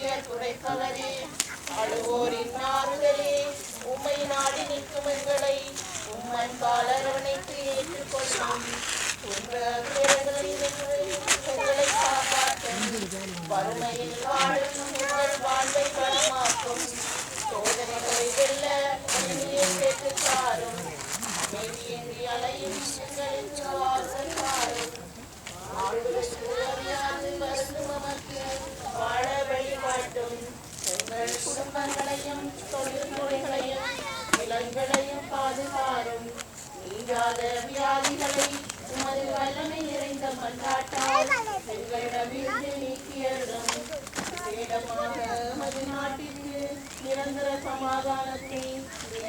துயர் துடைப்பவரே, அழுவோரின் ஆறுதலே, உம்மை நாடி நிற்கும் எங்களை உம்மன்பால் அரவணைத்து ஏற்றுக்கொள்ளும். எங்களை காப்பாற்றும், வறுமையில் வாழும் எங்கள் வாழ்வை வளமாக்கும், சோதனைகளை வெல்ல வலிமையை பெற்றுத் தாரும், அமைதியின்றி அலையும் எங்களுக்கு ஆறுதல் தாரும். ஆளுக்கு அறியாது வருந்தும் நமக்கு வாழ வழிகாட்டும், எங்கள் குடும்பங்களையும் தொழில் முறைகளையும் நிலங்களையும் பாதுகாரும். நீங்காத வியாதிகளை உமது வல்லமை நிறைந்த மன்றாட்டால் எங்களிடமிருந்து நீக்கியருளும். வேடமாக எமது நாட்டிற்கு நிரந்தர சமாதானத்தை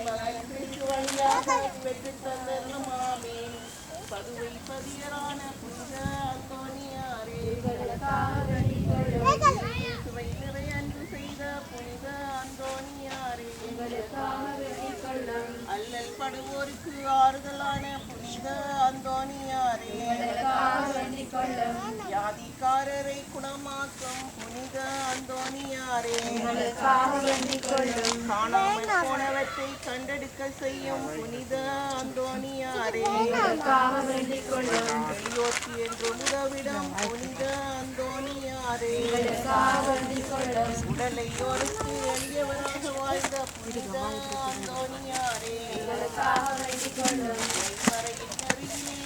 மகனுக்கு வழியாக பெற்றுத் தந்தருளும். ஆமென். பதுவை பதியரான புனித அந்தோனியாரே, இயேசுவை நிறை அன்பு செய்த புனித அந்தோனியாரே, அல்லல் படுவோருக்கு ஆறுதலான புனித அந்தோனியாரே, வியாதிக்காரரை குணமாக்கும் புனித அந்தோனியாரே, காணாமல் போனவற்றை கண்டெடுக்க செய்யும் புனித அந்தோனியாரே, எளியோர்க்கு என்று உதவிடும் புனித அந்தோனியாரே, உடலையோருக்கு எளியவராக வாழ்ந்த புனித அந்தோனியாரே, மறையின் அருகிலே